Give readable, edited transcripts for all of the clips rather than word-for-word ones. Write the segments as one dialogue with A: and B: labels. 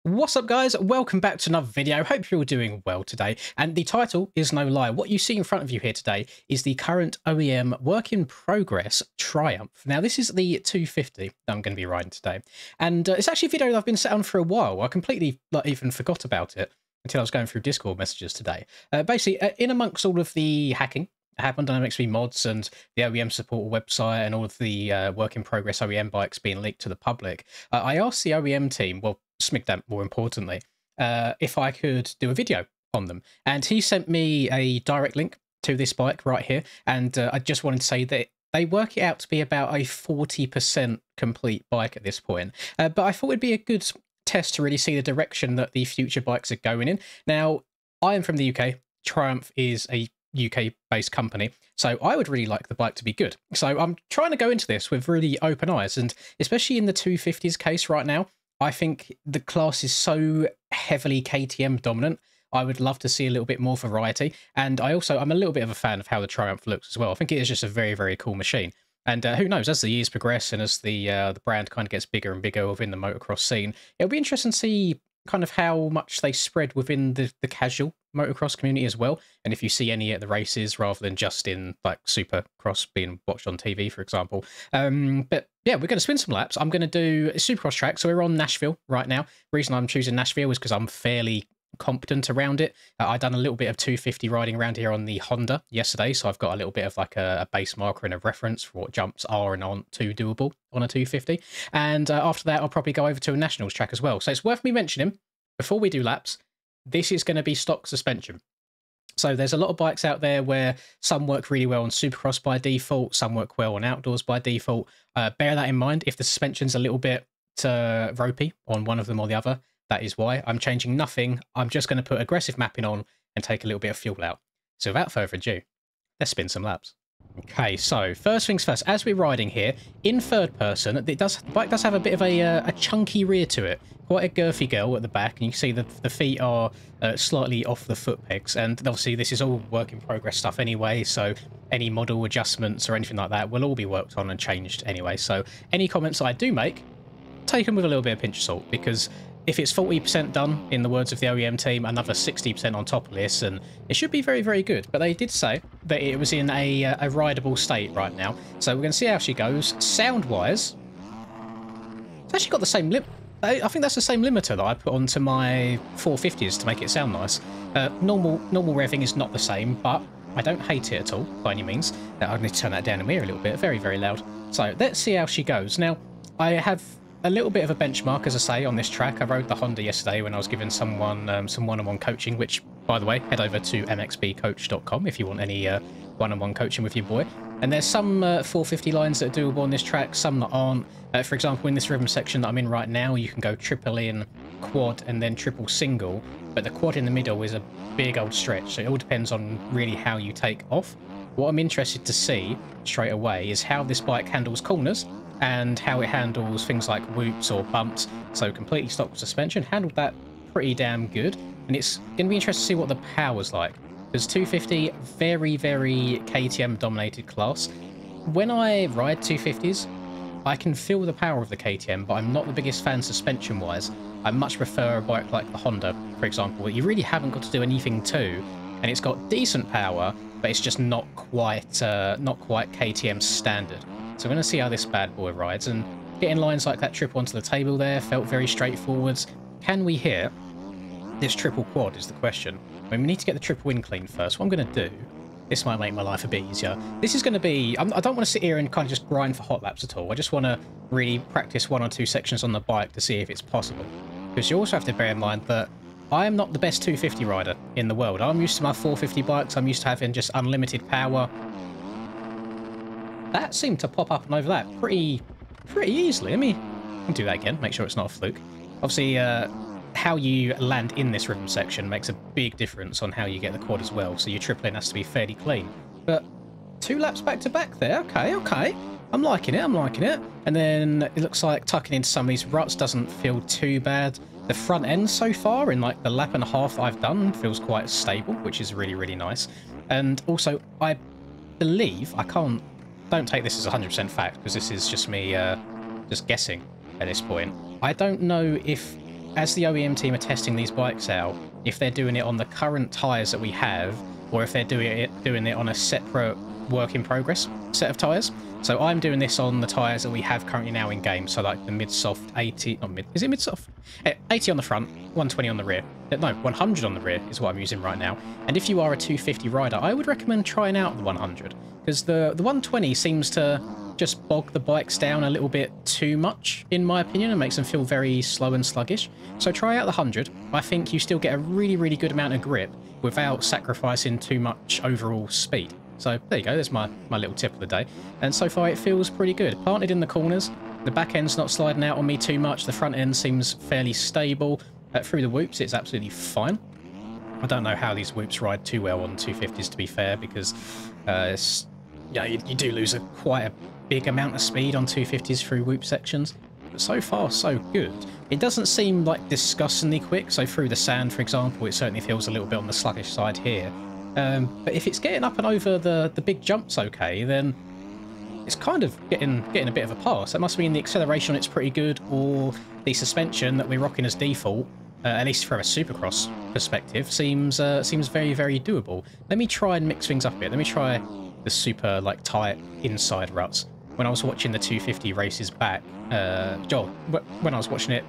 A: What's up, guys? Welcome back to another video. Hope you're all doing well today. And the title is no lie. What you see in front of you here today is the current OEM work in progress Triumph. Now, this is the 250 that I'm going to be riding today. And it's actually a video that I've been set on for a while. I completely even forgot about it until I was going through Discord messages today. Basically, in amongst all of the hacking happened on MXV mods and the OEM support website and all of the work in progress OEM bikes being leaked to the public, I asked the OEM team, well, Smigdamp more importantly, if I could do a video on them. And he sent me a direct link to this bike right here. And I just wanted to say that they work it out to be about a 40% complete bike at this point. But I thought it'd be a good test to really see the direction that the future bikes are going in. Now, I am from the UK. Triumph is a UK-based company, so I would really like the bike to be good. So I'm trying to go into this with really open eyes, and especially in the 250s case right now, I think the class is so heavily KTM dominant. I would love to see a little bit more variety, and I'm a little bit of a fan of how the Triumph looks as well. I think it is just a very, very cool machine. And who knows, as the years progress and as the brand kind of gets bigger and bigger within the motocross scene, it'll be interesting to see kind of how much they spread within the casual motocross community as well. And if you see any at the races rather than just in like Supercross being watched on TV, for example. But yeah, we're going to spin some laps. I'm going to do a Supercross track. So we're on Nashville right now. The reason I'm choosing Nashville is because I'm fairly competent around it. I've done a little bit of 250 riding around here on the Honda yesterday, so I've got a little bit of like a base marker and a reference for what jumps are and aren't too doable on a 250. And after that, I'll probably go over to a Nationals track as well. So it's worth me mentioning, before we do laps, this is going to be stock suspension. So there's a lot of bikes out there where some work really well on Supercross by default, some work well on outdoors by default. Bear that in mind. If the suspension's a little bit ropey on one of them or the other, that is why. I'm changing nothing. I'm just going to put aggressive mapping on and take a little bit of fuel out. So without further ado, let's spin some laps. Okay, so first things first, as we're riding here, in third person, the bike does have a bit of a chunky rear to it. Quite a girthy girl at the back, and you can see the feet are slightly off the foot pegs. And obviously this is all work in progress stuff anyway, so any model adjustments or anything like that will all be worked on and changed anyway. So any comments I do make, take them with a little bit of pinch of salt, because if it's 40% done, in the words of the OEM team, another 60% on top of this, and it should be very, very good. But they did say that it was in a rideable state right now. So we're going to see how she goes. Sound-wise, it's actually got the same I think that's the same limiter that I put onto my 450s to make it sound nice. Normal revving is not the same, but I don't hate it at all, by any means. I need to turn that down in here a little bit. Very, very loud. So let's see how she goes. Now, I have a little bit of a benchmark, as I say, on this track. I rode the Honda yesterday when I was giving someone some one-on-one coaching, which, by the way, head over to mxbcoach.com if you want any one-on-one coaching with your boy. And there's some 450 lines that are doable on this track, some that aren't. For example, in this rhythm section that I'm in right now, you can go triple in, quad, and then triple single. But the quad in the middle is a big old stretch, so it all depends on really how you take off. What I'm interested to see straight away is how this bike handles corners, and how it handles things like whoops or bumps. So completely stock suspension, handled that pretty damn good. And it's going to be interesting to see what the power's like. Because 250, very, very KTM dominated class. When I ride 250s, I can feel the power of the KTM, but I'm not the biggest fan suspension wise. I much prefer a bike like the Honda, for example, that you really haven't got to do anything to, and it's got decent power, but it's just not quite KTM standard. So we're going to see how this bad boy rides, and getting lines like that triple onto the table there felt very straightforward. Can we hit this triple quad is the question. I mean, we need to get the triple in clean first. What I'm going to do, this might make my life a bit easier. This is going to be, I don't want to sit here and kind of just grind for hot laps at all. I just want to really practice one or two sections on the bike to see if it's possible. Because you also have to bear in mind that I am not the best 250 rider in the world. I'm used to my 450 bikes. I'm used to having just unlimited power. That seemed to pop up and over that pretty easily. Let me do that again, make sure it's not a fluke. Obviously, how you land in this rhythm section makes a big difference on how you get the quad as well, so your tripling has to be fairly clean. But 2 laps back to back there, okay. I'm liking it. And then it looks like tucking into some of these ruts doesn't feel too bad. The front end so far, in like the lap and a half I've done, feels quite stable, which is really, really nice. And also, I believe, don't take this as 100% fact, because this is just me just guessing at this point. I don't know if as the OEM team are testing these bikes out, if they're doing it on the current tyres that we have, or if they're doing it on a separate work in progress set of tyres. So I'm doing this on the tyres that we have currently now in game. So like the mid-soft 80, not mid, is it mid-soft? 80 on the front, 120 on the rear. No, 100 on the rear is what I'm using right now. And if you are a 250 rider, I would recommend trying out the 100, because the 120 seems to just bog the bikes down a little bit too much, in my opinion, and makes them feel very slow and sluggish. So try out the 100. I think you still get a really, really good amount of grip without sacrificing too much overall speed. So there you go, there's my little tip of the day. And so far it feels pretty good. Planted in the corners, the back end's not sliding out on me too much, the front end seems fairly stable. Through the whoops it's absolutely fine. I don't know how these whoops ride too well on 250s, to be fair, because you do lose quite a big amount of speed on 250s through whoop sections. But so far so good. It doesn't seem like disgustingly quick, so through the sand for example it certainly feels a little bit on the sluggish side here. But if it's getting up and over the big jumps okay, then it's kind of getting a bit of a pass. That must mean the acceleration on it's pretty good, or the suspension that we're rocking as default, at least from a Supercross perspective, seems very, very doable. Let me try and mix things up a bit. Let me try the super tight inside ruts. When I was watching the 250 races back, when I was watching it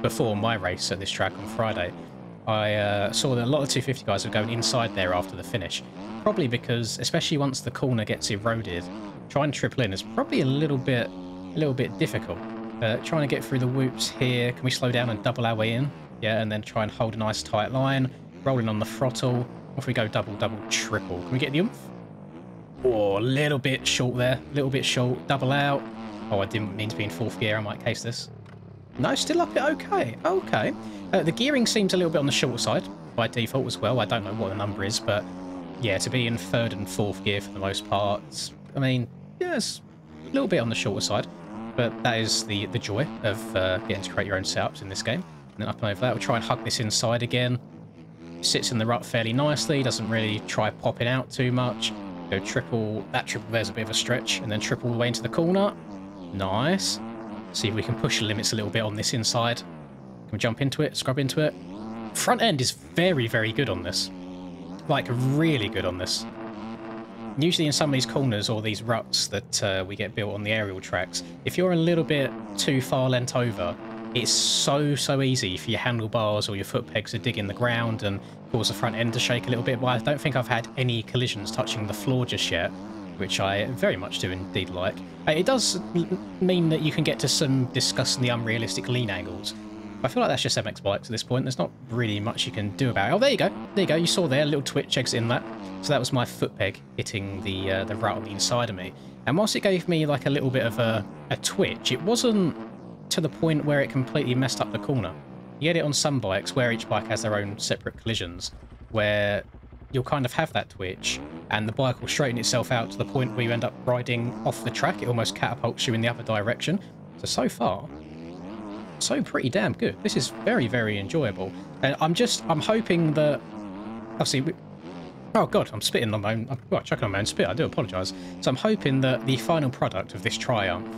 A: before my race at this track on Friday, I saw that a lot of 250 guys were going inside there after the finish. Probably because, especially once the corner gets eroded, trying to triple in is probably a little bit difficult. Trying to get through the whoops here. Can we slow down and double our way in? Yeah, and then try and hold a nice tight line. Rolling on the throttle. Off we go, double, triple. Can we get the oomph? Oh, a little bit short there. A little bit short. Double out. Oh, I didn't mean to be in fourth gear. I might case this. No, still up it okay. Okay. The gearing seems a little bit on the short side by default as well. I don't know what the number is, but yeah, to be in third and fourth gear for the most part, I mean, yes, a little bit on the shorter side, but that is the joy of getting to create your own setups in this game. And then up and over that, we'll try and hug this inside again. Sits in the rut fairly nicely, doesn't really try popping out too much. Go triple, that triple there's a bit of a stretch, and then triple the way into the corner. Nice. See if we can push the limits a little bit on this inside. Can we jump into it, scrub into it? Front end is very, very good on this. Like, really good on this. Usually in some of these corners or these ruts that we get built on the aerial tracks, if you're a little bit too far leant over, it's so easy for your handlebars or your foot pegs to dig in the ground and cause the front end to shake a little bit. But I don't think I've had any collisions touching the floor just yet, which I very much do indeed like. It does mean that you can get to some disgustingly unrealistic lean angles. I feel like that's just MX bikes at this point. There's not really much you can do about it. Oh, there you go. There you go. You saw there a little twitch exiting that. So that was my foot peg hitting the rut on the inside of me. And whilst it gave me like a little bit of a twitch, it wasn't to the point where it completely messed up the corner. You get it on some bikes where each bike has their own separate collisions, where you'll kind of have that twitch and the bike will straighten itself out to the point where you end up riding off the track. It almost catapults you in the other direction. So far, so pretty damn good. This is very, very enjoyable. And I'm hoping that, obviously, oh god, I'm spitting on my own, well, chucking on my own spit, I do apologise. So I'm hoping that the final product of this Triumph,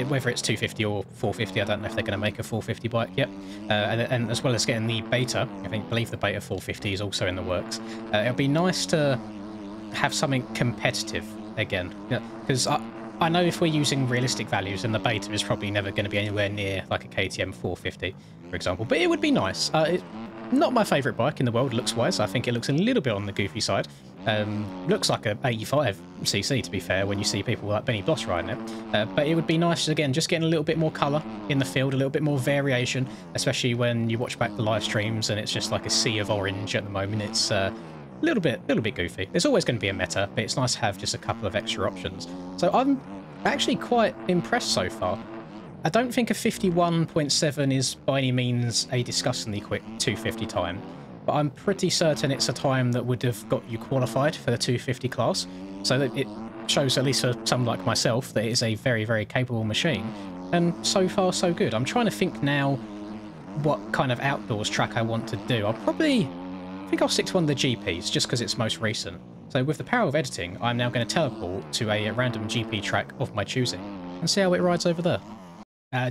A: whether it's 250 or 450, I don't know if they're going to make a 450 bike yet, and as well as getting the beta, I believe the beta 450 is also in the works. It'll be nice to have something competitive again, because I know if we're using realistic values, then the beta is probably never going to be anywhere near like a KTM 450, for example, but it would be nice. It's not my favourite bike in the world looks-wise. I think it looks a little bit on the goofy side. Looks like a 85cc, to be fair, when you see people like Benny Bloss riding it. But it would be nice, again, just getting a little bit more colour in the field, a little bit more variation, especially when you watch back the live streams and it's just like a sea of orange at the moment. It's a little bit goofy. There's always going to be a meta, but it's nice to have just a couple of extra options. So I'm actually quite impressed so far. I don't think a 51.7 is by any means a disgustingly quick 250 time, but I'm pretty certain it's a time that would have got you qualified for the 250 class, so that it shows, at least for someone like myself, that it is a very, very capable machine. And so far, so good. I'm trying to think now what kind of outdoors track I want to do. I think I'll stick to one of the GPs, just because it's most recent. So with the power of editing, I'm now going to teleport to a random GP track of my choosing, and see how it rides over there.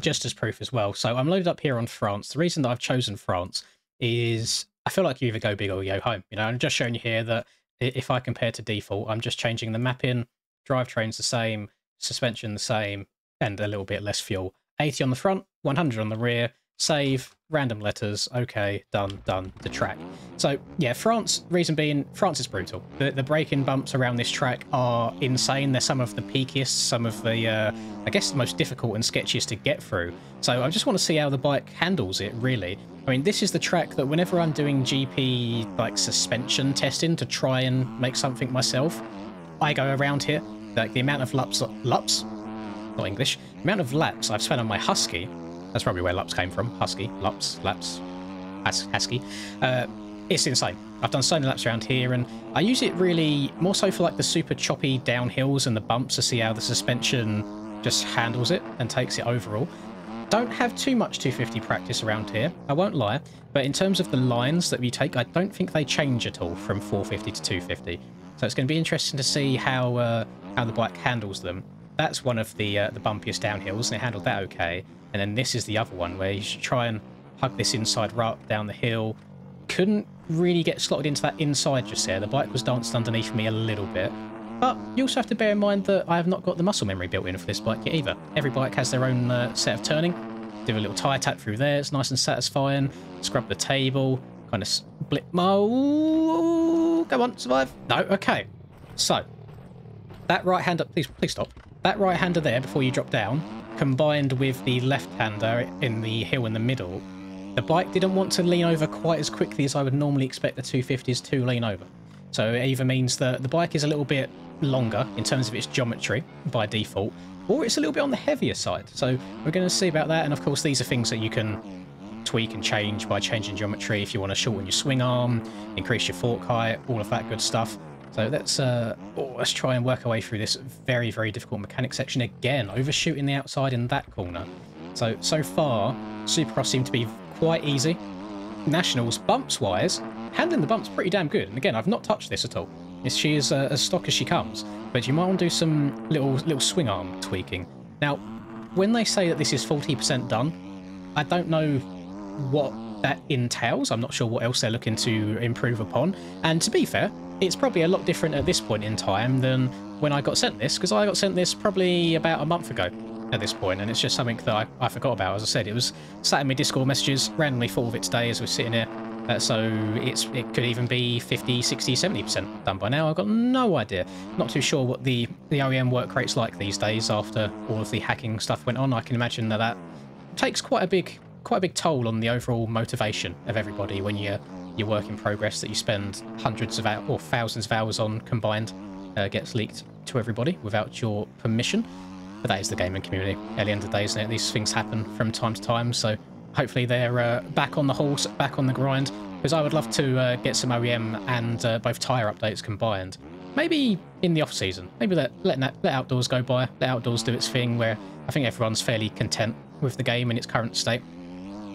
A: just as proof as well. So I'm loaded up here on France. The reason that I've chosen France is I feel like you either go big or you go home. You know, I'm just showing you here that if I compare to default, I'm just changing the mapping, drivetrain's the same, suspension the same, and a little bit less fuel. 80 on the front, 100 on the rear, save, random letters, okay, done, to track. So yeah, France, reason being, France is brutal. The braking bumps around this track are insane. They're some of the peakiest, some of the, I guess, the most difficult and sketchiest to get through. So I just want to see how the bike handles it, really. I mean, this is the track that whenever I'm doing GP, like, suspension testing to try and make something myself, I go around here. Like, the amount of laps, not English, the amount of laps I've spent on my Husky, that's probably where laps came from, Husky, laps, Husky, it's insane. I've done so many laps around here, and I use it really more so for like the super choppy downhills and the bumps to see how the suspension just handles it and takes it overall. Don't have too much 250 practice around here, I won't lie, but in terms of the lines that we take, I don't think they change at all from 450 to 250. So it's going to be interesting to see how the bike handles them. That's one of the bumpiest downhills, and it handled that okay. And then this is the other one where you should try and hug this inside rut down the hill. Couldn't really get slotted into that inside just there. The bike was dancing underneath me a little bit. But you also have to bear in mind that I have not got the muscle memory built in for this bike yet either. Every bike has their own set of turning. Do a little tire tap through there. It's nice and satisfying. Scrub the table. Kind of blip. Oh, come on, survive. No, okay. So, that right-hander... Please stop. That right-hander there before you drop down, combined with the left-hander in the hill in the middle, the bike didn't want to lean over quite as quickly as I would normally expect the 250s to lean over. So it either means that the bike is a little bit longer in terms of its geometry by default, or it's a little bit on the heavier side. So we're going to see about that, and of course these are things that you can tweak and change by changing geometry if you want to shorten your swing arm, increase your fork height, all of that good stuff. So let's try and work our way through this very, very difficult mechanic section again, overshooting the outside in that corner. So far, Supercross seemed to be quite easy. Nationals, bumps-wise, handling the bumps pretty damn good. And again, I've not touched this at all. She is as stock as she comes, but you might want to do some little swing arm tweaking. Now, when they say that this is 40% done, I don't know what that entails. I'm not sure what else they're looking to improve upon. And to be fair, it's probably a lot different at this point in time than when I got sent this, because I got sent this probably about a month ago at this point, and it's just something that I forgot about. As I said, it was sat in my Discord messages, randomly thought of it today as we're sitting here, so it could even be 50, 60, 70% done by now. I've got no idea. Not too sure what the OEM work rate's like these days after all of the hacking stuff went on. I can imagine that takes quite a big toll on the overall motivation of everybody when your work in progress that you spend hundreds of hours or thousands of hours on combined gets leaked to everybody without your permission. But that is the gaming community at the end of the day, isn't it? These things happen from time to time, so hopefully they're back on the horse, back on the grind, because I would love to get some OEM and both tyre updates combined. Maybe in the off-season. Maybe let Outdoors go by, let Outdoors do its thing, where I think everyone's fairly content with the game in its current state.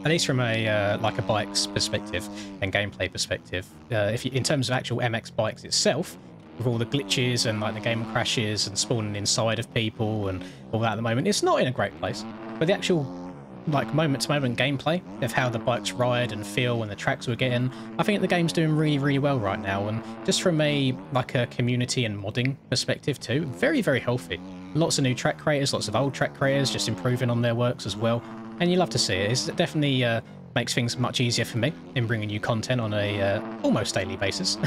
A: At least from a like a bike's perspective and gameplay perspective. In terms of actual MX bikes itself, with all the glitches and like the game crashes and spawning inside of people and all that at the moment, it's not in a great place. But the actual like moment-to-moment gameplay of how the bikes ride and feel and the tracks we're getting, I think the game's doing really, really well right now. And just from a community and modding perspective too, very, very healthy. Lots of new track creators, lots of old track creators just improving on their works as well. And you love to see it. It definitely makes things much easier for me in bringing you content on a almost daily basis.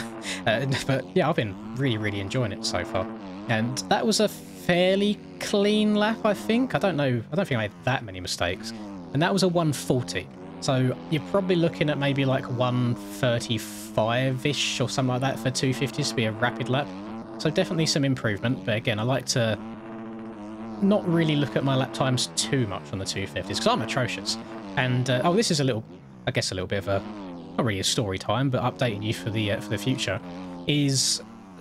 A: But yeah, I've been really, really enjoying it so far. And that was a fairly clean lap, I think. I don't think I made that many mistakes. And that was a 140. So you're probably looking at maybe like 135-ish or something like that for 250s to be a rapid lap. So definitely some improvement. But again, I like to not really look at my lap times too much on the 250s because I'm atrocious. And oh, this is a little bit of a, not really a story time, but updating you for the future.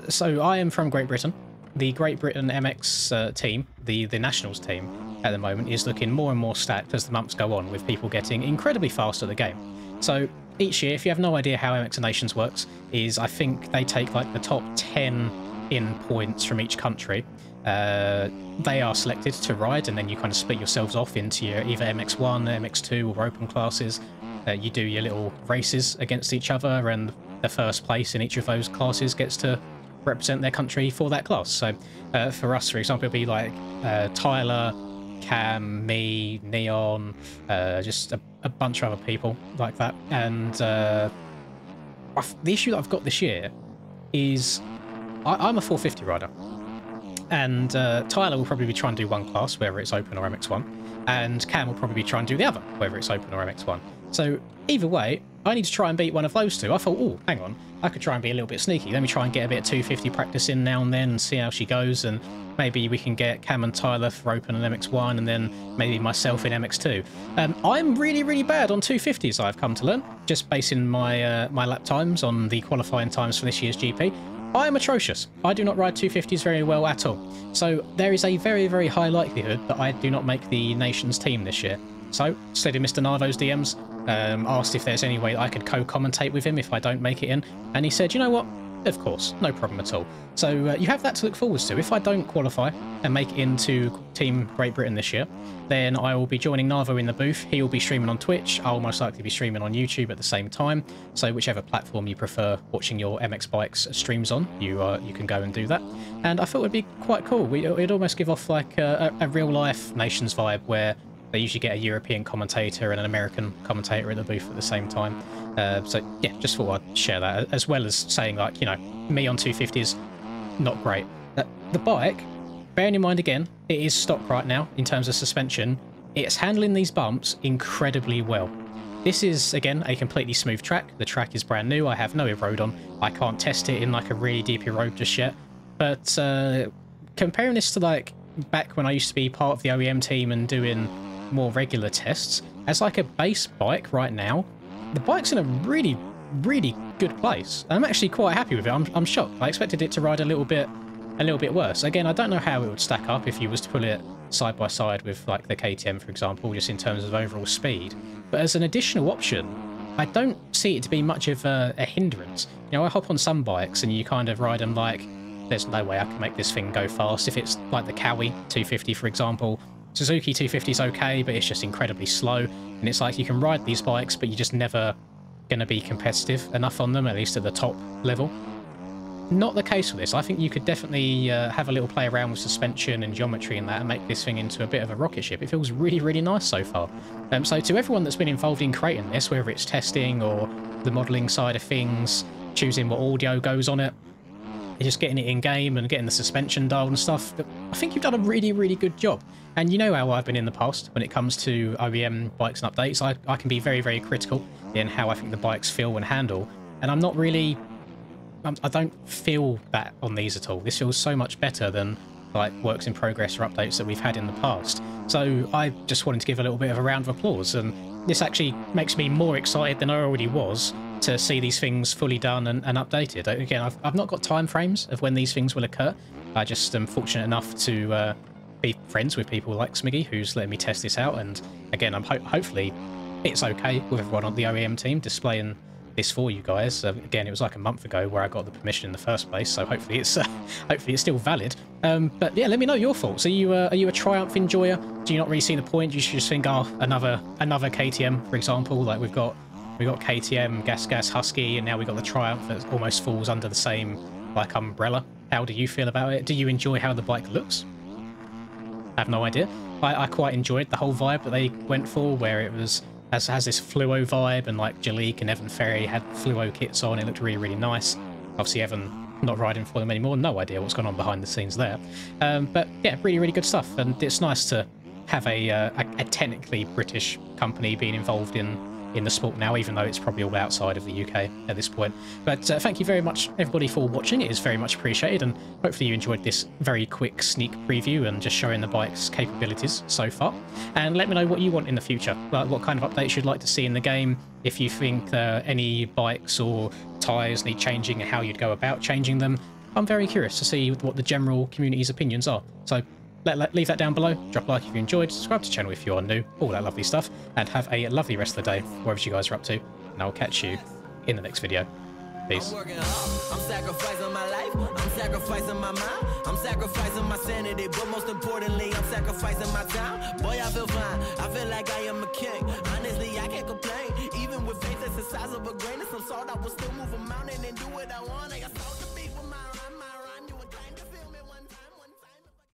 A: So I am from Great Britain. The Great Britain MX team, the Nationals team at the moment, is looking more and more stacked as the months go on, with people getting incredibly fast at the game. So each year, if you have no idea how MX Nations works, I think they take like the top 10 in points from each country. they are selected to ride, and then you kind of split yourselves off into your either MX1, MX2 or open classes. You do your little races against each other, and the first place in each of those classes gets to represent their country for that class. So for us, for example, it'll be like Tyler, Cam, me, Neon, just a bunch of other people like that. And the issue that I've got this year is I'm a 450 rider, and Tyler will probably be trying to do one class, whether it's open or MX1, and Cam will probably be trying to do the other, whether it's open or MX1. So either way, I need to try and beat one of those two. I thought, oh, hang on, I could try and be a little bit sneaky. Let me try and get a bit of 250 practice in now and then and see how she goes, and maybe we can get Cam and Tyler for open and MX1, and then maybe myself in MX2. I'm really, really bad on 250s, I've come to learn, just basing my my lap times on the qualifying times for this year's GP. I am atrocious. I do not ride 250s very well at all. So there is a very, very high likelihood that I do not make the nation's team this year. So slid in Mr. Narvo's DMs, asked if there's any way that I could co-commentate with him if I don't make it in, and he said, you know what? Of course, no problem at all. So you have that to look forward to. If I don't qualify and make it into Team Great Britain this year, then I will be joining Narvo in the booth. He will be streaming on Twitch. I'll most likely be streaming on YouTube at the same time. So whichever platform you prefer watching your MX Bikes streams on, you can go and do that. And I thought it would be quite cool. It'd almost give off like a real-life Nations vibe, where they usually get a European commentator and an American commentator at the booth at the same time. So yeah, just thought I'd share that, as well as saying, like, you know, me on 250s, not great. The bike, bearing in mind again, it is stock right now in terms of suspension. It's handling these bumps incredibly well. This is, again, a completely smooth track. The track is brand new. I have no erode on. I can't test it in like a really deep erode just yet. But comparing this to like back when I used to be part of the OEM team and doing more regular tests, as like a base bike right now, the bike's in a really, really good place. I'm actually quite happy with it. I'm shocked. I expected it to ride a little bit worse. Again, I don't know how it would stack up if you was to put it side by side with like the KTM, for example, just in terms of overall speed. But as an additional option, I don't see it to be much of a hindrance. You know, I hop on some bikes and you kind of ride them like, there's no way I can make this thing go fast. If it's like the Kawi 250, for example, Suzuki 250 is okay, but it's just incredibly slow. And it's like you can ride these bikes, but you're just never going to be competitive enough on them, at least at the top level. Not the case with this. I think you could definitely have a little play around with suspension and geometry and that, and make this thing into a bit of a rocket ship. It feels really, really nice so far. So to everyone that's been involved in creating this, whether it's testing or the modelling side of things, choosing what audio goes on it, just getting it in game and getting the suspension dialed and stuff, I think you've done a really, really good job. And you know how I've been in the past when it comes to OEM bikes and updates. I can be very, very critical in how I think the bikes feel and handle, and I'm not really, I don't feel that on these at all. This feels so much better than like works in progress or updates that we've had in the past. So I just wanted to give a little bit of a round of applause, and this actually makes me more excited than I already was to see these things fully done and updated. Again, I've not got time frames of when these things will occur. I just am fortunate enough to be friends with people like Smiggy, who's letting me test this out. And again, I'm hopefully it's okay with everyone on the OEM team displaying this for you guys. Again, it was like a month ago where I got the permission in the first place, so hopefully it's still valid. But yeah, let me know your thoughts. Are you a Triumph enjoyer? Do you not really see the point? You should just think, oh, another KTM, for example. Like we've got KTM, Gas Husky, and now we've got the Triumph that almost falls under the same like umbrella. How do you feel about it? Do you enjoy how the bike looks? I have no idea. I quite enjoyed the whole vibe that they went for, where it was has this fluo vibe, and like Jalik and Evan Ferry had fluo kits on. It looked really, really nice. Obviously, Evan not riding for them anymore. No idea what's going on behind the scenes there. But yeah, really, really good stuff. And it's nice to have a technically British company being involved in the sport now, even though it's probably all outside of the UK at this point. But thank you very much, everybody, for watching. It is very much appreciated, and hopefully you enjoyed this very quick sneak preview and just showing the bike's capabilities so far. And let me know what you want in the future, like what kind of updates you'd like to see in the game, if you think any bikes or tyres need changing and how you'd go about changing them. I'm very curious to see what the general community's opinions are. So leave that down below, drop a like if you enjoyed, subscribe to the channel if you are new, all that lovely stuff, and have a lovely rest of the day, wherever you guys are up to, and I'll catch you in the next video. Peace.
B: I'm working hard, I'm sacrificing my life, I'm sacrificing my mind, I'm sacrificing my sanity, but most importantly, I'm sacrificing my time. Boy, I feel fine, I feel like I am a king. Honestly, I can't complain. Even with faith that's the size of a grain of some salt, I will still move a mountain and do what I want. I got